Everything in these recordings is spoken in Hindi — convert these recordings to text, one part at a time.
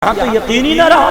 यहाँ तो यकीन ही ना रहा,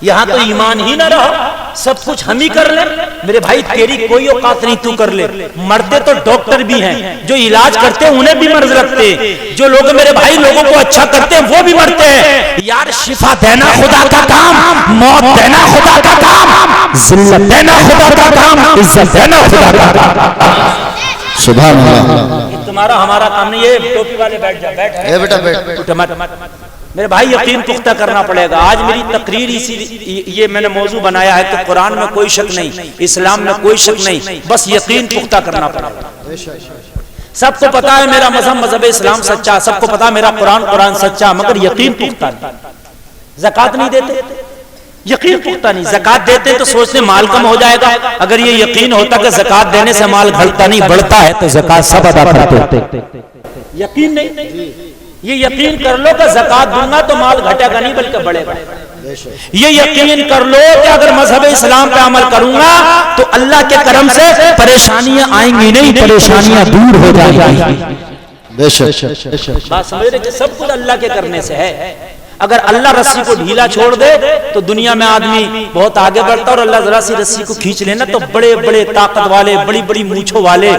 यहाँ तो ईमान ही ना रहा, सब कुछ हम ही कर ले। मेरे भाई तेरी कोई औकात नहीं, तू कर ले। मरते तो डॉक्टर भी हैं जो इलाज करते हैं, उन्हें भी मर्ज रखते हैं। जो लोग मेरे भाई लोगों को अच्छा करते हैं वो भी मरते हैं। यार शिफा देना खुदा का काम, मौत देना खुदा का काम, जिल्लत देना खुदा का काम, इज्जत देना खुदा का काम। सुभान अल्लाह। तुम्हारा हमारा काम नहीं है। टोपी वाले बैठ जा, बैठ बेटा बैठ। मेरे भाई यकीन पुख्ता करना पड़ेगा। आज मेरी तकरीर इसी ये मैंने मौजू बनाया है कि कुरान में कोई शक नहीं, इस्लाम में कोई शक नहीं, बस यकीन पुख्ता करना पड़ेगा। सबको पता है मेरा मजहब मजहब इस्लाम सच्चा, सबको पता मेरा कुरान सच्चा, मगर यकीन पुख्ता नहीं। ज़कात नहीं देते, यकीन पुख्ता नहीं। ज़कात देते तो सोचते माल कम हो जाएगा। अगर ये यकीन होता कि ज़कात देने से माल घटता नहीं बढ़ता है तो ज़कात सब अदा करते। यकीन नहीं, ये यकीन कर लो कि ज़कात दूंगा तो माल घटेगा नहीं बल्कि बढ़ेगा। ये यकीन कर लो कि अगर मजहब इस्लाम पे अमल करूंगा तो अल्लाह के करम से परेशानियां आएंगी नहीं, परेशानियां दूर हो जाएंगी। बात समझ रहे? सब कुछ अल्लाह के करने से है। अगर अल्लाह रस्सी को ढीला छोड़ दे तो दुनिया में आदमी बहुत आगे बढ़ता, और अल्लाह जरा सी रस्सी को खींच लेना तो बड़े बड़े ताकत वाले, बड़ी बड़ी मूंछों वाले,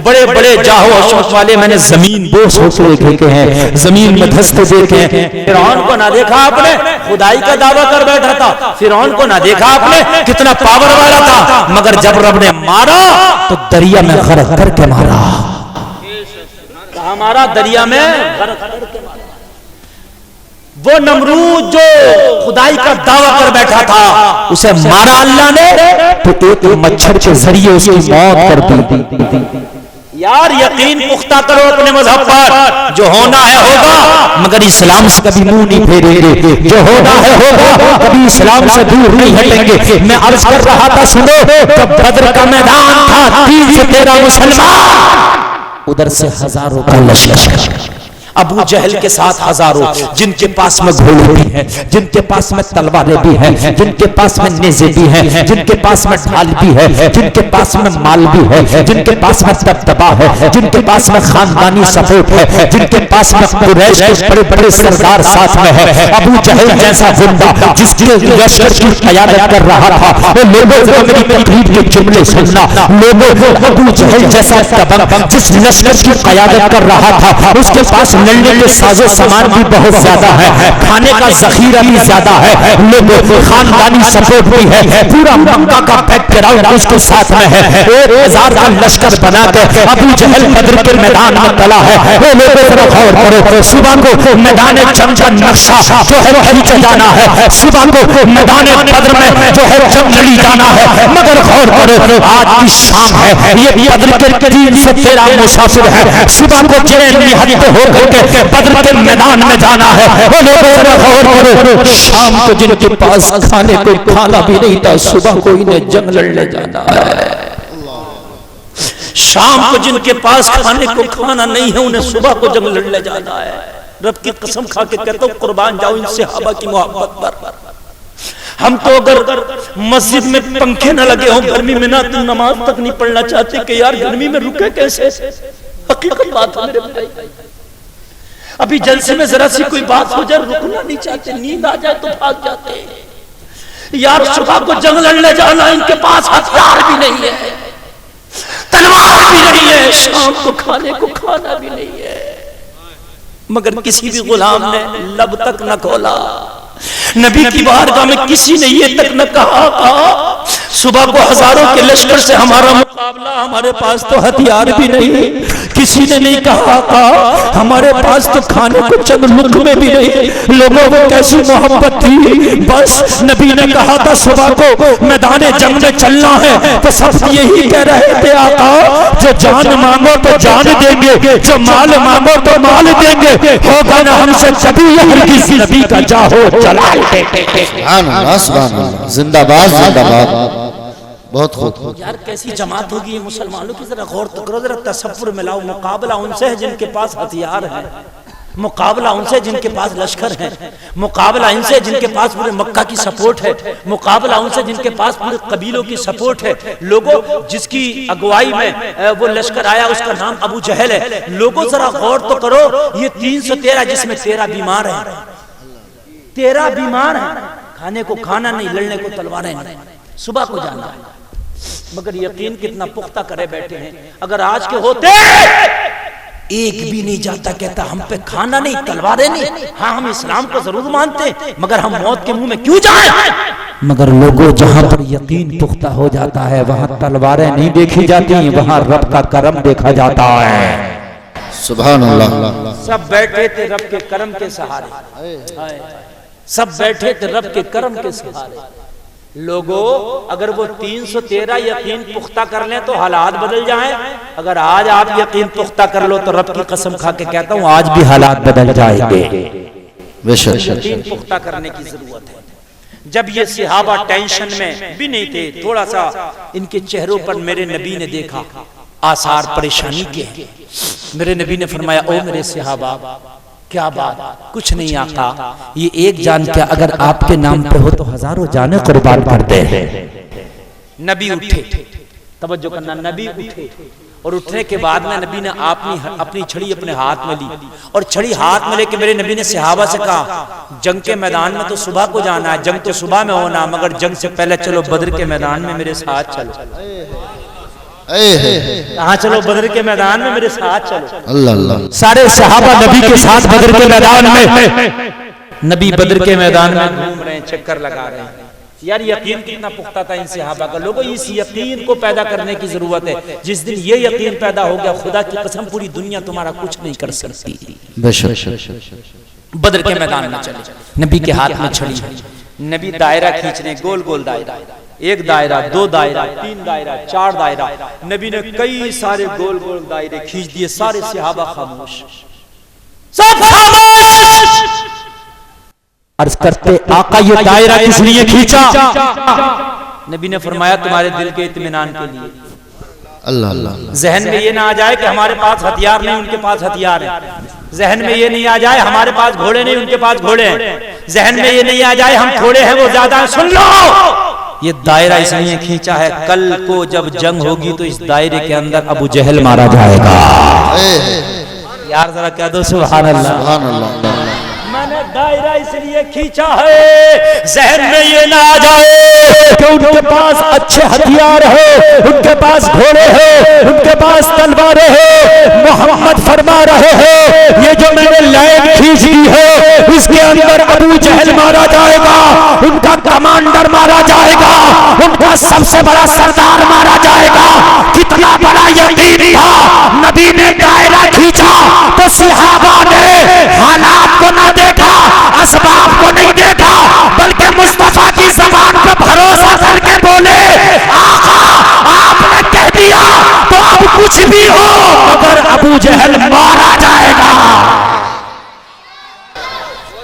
बड़े बड़े जाहो अशौक वाले मैंने जमीन बोस होकर देखे हैं, जमीन में धंसते देखे हैं। फिरौन को ना देखा आपने, खुदाई का दावा कर बैठा था। फिरौन को ना देखा आपने, कितना पावर वाला था, मगर जब रब ने मारा तो दरिया में गर्क करके मारा। कहा मारा? दरिया में गर्क करके मारा। वो नमरूद जो खुदाई का दावा कर बैठा था, उसे मारा अल्लाह ने तो एक मच्छर के जरिए उसकी मौत कर दी। यार यकीन पुख्ता करो अपने मजहब पर। जो होना है होगा, मगर इस्लाम से कभी मुंह नहीं फेरेंगे। जो होना है होगा, कभी इस्लाम से दूर नहीं हटेंगे। मैं अर्ज कर रहा था, सुनो, जब बद्र का मैदान था, 3 से 13 मुसलमान, उधर से हजारों का लश्कर, अबू जहल के साथ हजारों, जिनके पास में घोड़े भी हैं, जिनके पास में तलवारें भी हैं, जिनके पास में नेज़े भी हैं, जिनके पास में ढाल भी है, जिनके पास में माल भी है, जिनके पास में दबदबा है, जिनके पास में खानदानी सपोर्ट है, जिनके पास में कुरैश के बड़े बड़े सरदार साथ में है। अबू जहल जैसा गुंडा जिसके लश्कर की क़यादत कर रहा था, वो लोगों को मेरी तकरीर के जुमले सुनना, लोगों अबू जहल जैसा दबंग जिस लश्कर की क़यादत कर रहा था, उसके पास लड़ने के साजो सामान भी बहुत ज्यादा है, खाने का जखीरा भी ज्यादा है, लोगों खानदानी सपोर्ट भी है, पूरा मक्का का बैकग्राउंड उसके साथ में है। 1000 का लश्कर बना के अबू जहल बद्र के मैदान में चला है। वो लोगों जरा गौर करो, सुबह को मैदान जंग का नक्शा जो है खींचा जाना है, सुबह को मैदान बद्र में जो है जंग लड़ी जाना है, मगर गौर करो आज की शाम है, ये बद्र के 3 से 13 मुसाफिर है, सुबह को जेल में हत्या होकर बद्र के मैदान में जाना है। वो लोग शाम को जिनके पास खाने को खाना भी नहीं था, सुबह को इन्हें जंग लड़ने जाना है। शाम को जिनके पास खाने को खाना नहीं है, उन्हें सुबह को जंग लड़ने जाना है। रब की कसम खा के कहता हूं, कुर्बान जाओ इन सहाबा की मोहब्बत पर। हम तो अगर मस्जिद में पंखे न लगे हों, गर्मी में ना तो नमाज तक नहीं पढ़ना चाहते कि यार गर्मी में रुके कैसे। हकीकत बात है मेरे भाई। अभी जलसे में जरा सी कोई बात हो जाए, रुकना नहीं चाहते, नींद आ जाए तो भाग जाते हैं। यार सुबह को जंग लड़ने जाना, इनके पास हथियार भी नहीं है, तलवार भी नहीं है, शाम को खाने को खाना भी नहीं है, मगर किसी भी गुलाम ने लब तक न खोला। नबी की बारगाह में किसी ने ये तक न कहा सुबह को हजारों के लश्कर से हमारा मुकाबला, हमारे पास तो हथियार भी नहीं। किसी ने नहीं कहा हमारे पास तो खाने को चंद लुक़मे भी नहीं। लोगों को कैसी मोहब्बत थी। बस नबी ने कहा था सुबह को मैदान जंग में चलना है, तो सब यही कह रहे थे, आका जो जान मांगो तो जान देंगे, जो माल मांगो तो माल देंगे, होगा ना हमसे कभी किसी नबी का जाहो चला। जिंदाबाद जिंदाबाद। बहुत खूब यार कैसी जमात होगी ये मुसलमानों की, जरा गौर तो करो, जरा तसव्वुर में लाओ। मुकाबला उनसे है जिनके पास हथियार है, मुकाबला उनसे जिनके पास लश्कर है, मुकाबला इनसे जिनके पास पूरे मक्का की सपोर्ट है, मुकाबला उनसे जिनके पास पूरे कबीलों की सपोर्ट है। लोगों जिसकी अगुवाई में वो लश्कर आया उसका नाम अबू जहल है। लोगों जरा गौर तो करो, ये 313 जिसमें 13 बीमार है, तेरा बीमार है, खाने को खाना नहीं, लड़ने को तलवारें नहीं, सुबह को जाना है। मगर यकीन कितना पुख्ता करे बैठे हैं। अगर आज के होते एक भी नहीं जाता, कहता हम पे खाना नहीं, तलवारें नहीं। हाँ, हम इस्लाम को जरूर मानते, मगर हम मौत के मुंह में क्यों जाएं? मगर लोगों, जहाँ पर यकीन पुख्ता हो जाता है वहाँ तलवारें नहीं देखी जाती, वहाँ रब का करम देखा जाता है। सुभान अल्लाह। सब बैठे थे रब के करम के सहारे, सब बैठे थे रब के करम के सहारे। लोगों, अगर वो 313 यकीन पुख्ता कर लें तो हालात बदल जाएं। अगर आज आप यकीन पुख्ता कर लो तो रब की कसम खा के कहता हूँ आज भी हालात बदल जाएंगे। यकीन पुख्ता करने की जरूरत है। जब ये सहाबा टेंशन में भी नहीं थे, थोड़ा सा इनके चेहरों पर मेरे नबी ने देखा आसार परेशानी के हैं। मेरे नबी ने फरमाया, ओ मेरे सहाबा, क्या बात? कुछ नहीं आका, ये एक जान क्या अगर आपके नाम पे हो तो हजारों जाने कुर्बान कर दे। नबी उठे, तवज्जो करना, नबी उठे और उठने के बाद में नबी ने अपनी छड़ी अपने हाथ में ली और छड़ी हाथ में लेके मेरे नबी ने सहाबा से कहा, जंग के मैदान में तो सुबह को जाना है, जंग तो सुबह में होना, मगर जंग से पहले चलो बद्र के मैदान में मेरे साथ चलो। कहाँ चलो? बद्र के मैदान में मेरे साथ चलो। अल्लाह अल्लाह। सारे सहाबा नबी के साथ बद्र के मैदान में, नबी बद्र के मैदान में घूम रहे हैं, चक्कर लगा रहे हैं। यार यकीन कितना पुख्ता था इन सहाबा का। लोगों, इस यकीन को पैदा करने की जरूरत है। जिस दिन ये यकीन पैदा हो गया, खुदा की कसम पूरी दुनिया तुम्हारा कुछ नहीं कर सकती। बद्र के मैदान में चले, नबी के हाथ में छड़ी, नबी दायरा खींचने, गोल गोल दायरा, एक दायरा, दो दायरा, तीन दायरा, चार दायरा। नबी ने कई सारे गोल गोल दायरे खींच दिए। सारे सहाबा खामोश, सब खामोश। अर्ज करते, आका ये दायरा किस लिए खींचा? नबी ने फरमाया, तुम्हारे दिल के इत्मीनान के लिए। अल्लाह अल्लाह। जहन में ये ना आ जाए कि हमारे पास हथियार नहीं, उनके पास हथियार है। जहन में ये नहीं आ जाए हमारे पास घोड़े नहीं, उनके पास घोड़े हैं। जहन में ये नहीं आ जाए हम थोड़े हैं, वो ज्यादा है। सुन लो, ये दायरा इसलिए खींचा है, कल को जब जंग होगी तो इस दायरे के अंदर अबू जहल मारा जाएगा। यार जरा कह दो सुभान अल्लाह। सुभान अल्लाह। मैंने दायरा इसलिए खींचा है, जहन में ये ना आ जाए कि उनके पास अच्छे हथियार है, उनके पास घोड़े हैं, उनके पास तलवारें हैं। मोहम्मद फरमा रहे हैं, ये जो मैंने लाइन खींच दी है इसके अंदर अबू जहल मारा जाएगा, उनका कमांडर मारा जाएगा, उनका सबसे बड़ा सरदार मारा जाएगा। कितना बड़ा यकीन था। नबी ने दायरा खींचा तो सहाबा ने हालात को ना देखा, असबाब को नहीं देखा, बल्कि मुस्तफा की ज़बान पे भरोसा करके बोले, आका आपने कह दिया तो अब कुछ भी हो मगर अबू जहल मारा जाएगा।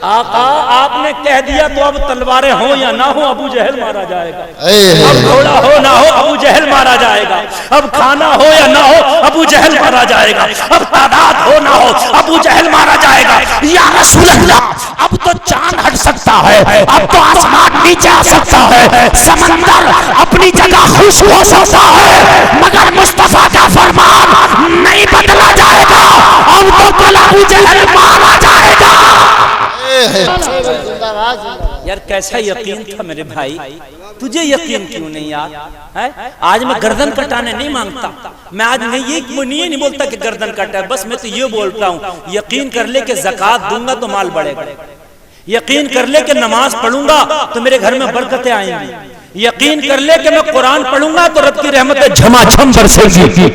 आका आपने कह दिया तो अब तलवारें हो या ना हो अबू जहल मारा जाएगा। ए अब घोड़ा हो ना हो अबू जहल मारा जाएगा। अब खाना हो या ना हो अबू जहल मारा जाएगा। अब तादाद हो ना हो अबू जहल मारा जाएगा। या रसूल अल्लाह, अब तो चांद हट सकता है, अब तो आसमान नीचे आ सकता है, समंदर अपनी जगह खुश हो सकता है, मगर मुस्तफा का फरमान नहीं बदला जाएगा। अब तो कल अबू जहल मारा जाएगा। यार कैसा यकीन था मेरे भाई, तुझे यकीन क्यों नहीं यार है? आज मैं गर्दन कटाने नहीं मांगता, मैं आज नहीं बोलता कि गर्दन कटा, बस मैं तो ये बोलता हूँ यकीन कर ले कि ज़कात दूंगा तो माल बढ़ेगा। यकीन कर ले कि नमाज पढ़ूंगा तो मेरे घर में बरकतें आएंगी। यकीन कर ले कि मैं कुरान पढ़ूंगा तो रब की रहमतें झमाझम बरसेंगी।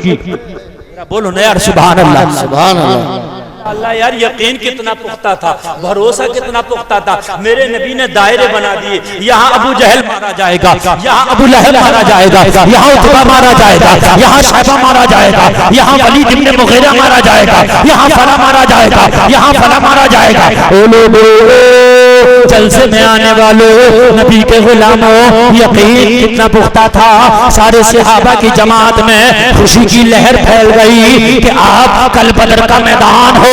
बोलो ना यार सुभान अल्लाह। सुभान अल्लाह। अल्लाह यार यकीन कितना पुख्ता था, भरोसा कितना पुख्ता था। मेरे नबी ने दायरे बना दिए, यहाँ अबू जहल मारा जाएगा, यहाँ अबू लहब मारा जाएगा, यहाँ उतबा मारा जाएगा, यहाँ शैबा मारा जाएगा, यहाँ वलीद इब्न मुगीरा मारा जाएगा, यहाँ फला मारा जाएगा, यहाँ फला मारा जाएगा। ओ लोगों, जलसे में आने वालों, नबी के गुलामों, यकीन कितना पुख्ता था। सारे सहाबा की जमात में खुशी की लहर फैल गई कि आप कल बदर का मैदान होगा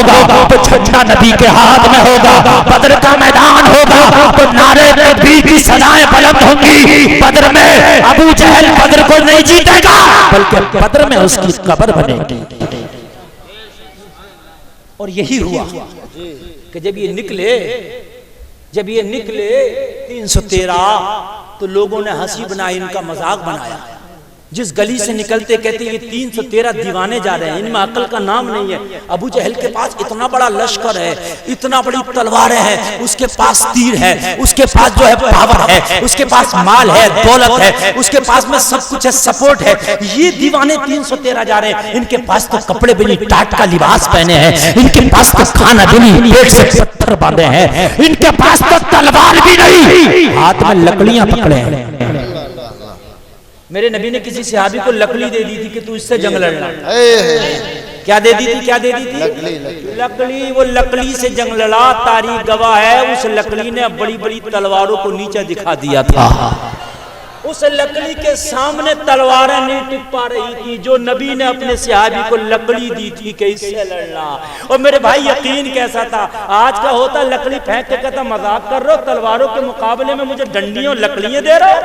तो झंडा नबी के हाथ में होगा, बदर का मैदान होगा तो नारे तकबीर की सदाएं बुलंद होंगी। बदर में अबू जहल बदर को नहीं जीतेगा, बल्कि बदर में उसकी कब्र बनेगी। और यही हुआ कि जब ये निकले, जब ये निकले 313 तो लोगों ने हंसी बनाई, इनका मजाक बनाया। जिस गली से निकलते कहते ये 313 दीवाने जा रहे हैं, इनमें अकल का नाम नहीं है। अबू जहल के पास इतना बड़ा लश्कर है, इतना बड़ी तलवारें हैं, उसके पास तीर है, उसके पास जो है पावर है, उसके पास माल है, दौलत है, उसके पास में सब कुछ है, सपोर्ट है। ये दीवाने 313 जा रहे हैं, इनके पास तो कपड़े भी नहीं, टाट का लिबास पहने हैं, इनके पास तो खाना भी नहीं, पेट से पत्थर बांधे हैं, इनके पास तो तलवार भी नहीं, हाथ में लकड़ियां पकड़े हैं। मेरे नबी ने किसी सहाबी को लकड़ी दे दी थी कि तू इससे जंग लड़ना। क्या दे दी थी? क्या दे दी थी? लकड़ी। वो लकड़ी से जंग लड़ा, तारीख गवाह है। उस लकड़ी ने बड़ी बड़ी तलवारों को नीचे दिखा दिया था। उस लकड़ी के सामने तलवारें नहीं टिक पा रही थी, जो नबी ने अपने सहाबी को लकड़ी दी थी कि इससे लड़ना। और मेरे भाई यकीन कैसा था, आज का होता लकड़ी फेंक के कहता मजाक कर रहे हो, तलवारों के मुकाबले में मुझे डंडियों लकड़ियां दे रहे हो।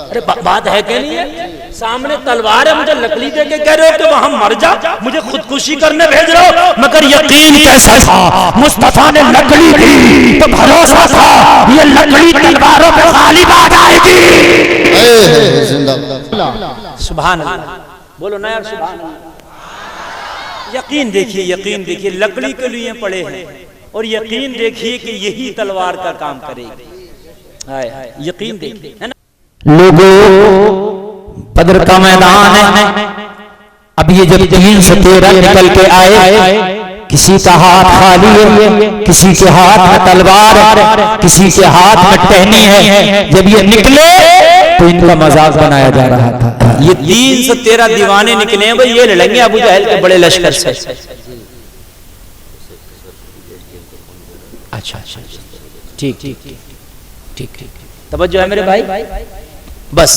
अरे बात है कि नहीं है? सामने तलवार है, मुझे लकड़ी दे के कह रहे हो कि वहां मर जा, मुझे खुदकुशी करने भेज रहे हो। मगर यकीन कैसा था, मुस्तफा ने लकड़ी दी तो भरोसा था ये लकड़ी तलवारों पे गालिब आ जाएगी। सुभान अल्लाह, बोलो ना यार सुभान अल्लाह। यकीन देखिए, यकीन देखिए, लकड़ी के लिए पड़े हैं और यकीन देखिए कि यही तलवार का काम करेगी। यकीन देखिए, है ना। लोगों, बदर का मैदान है। अब ये जब 313 निकल के आए, किसी का हाथ खाली है, किसी के हाथ में तलवार है, किसी के हाथ में टहनी है। जब ये निकले तो इनका मजाक बनाया जा रहा था। ये 313 दीवाने निकले हैं भाई, ये लड़ेंगे अबू जहल के बड़े लश्कर से। अच्छा अच्छा, ठीक ठीक ठीक ठीक, तवज्जो है मेरे भाई। बस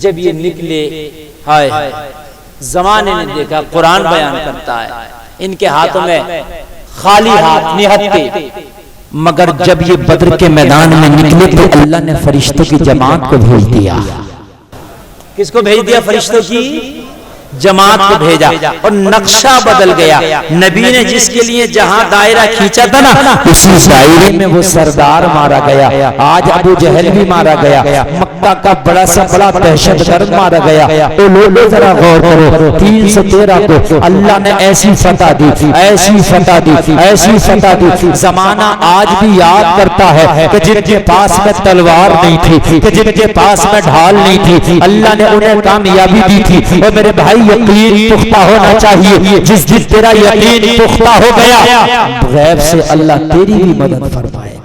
जब ये निकले, हाय जमाने ने देखा, कुरान बयान करता है इनके हाथों में खाली हाथ निहत्ते। मगर जब ये बद्र के मैदान में निकले तो अल्लाह ने फरिश्तों की जमात को भेज दिया। किसको भेज दिया? फरिश्तों की जमात को भेजा और नक्शा बदल गया। नबी ने जिसके लिए जहां दायरा खींचा था ना, उसी दायरे में वो सरदार मारा गया। आज अबू जहल भी मारा गया, मक्का का बड़ा सा बड़ा दहशतगर्द मारा गया। तो लोगों जरा गौर करो, 313 को अल्लाह ने ऐसी फतह दी, ऐसी फतह दी, ऐसी फतह दी। जमाना आज भी याद करता है कि जिनके पास में तलवार नहीं थी, कि जिनके पास में ढाल नहीं थी, अल्लाह ने उन्हें कामयाबी दी थी। और मेरे भाई यकीन पुख्ता होना चाहिए। जिस दिन तेरा यकीन पुख्ता हो गया, गैब से अल्लाह तेरी भी मदद फरमाएगा।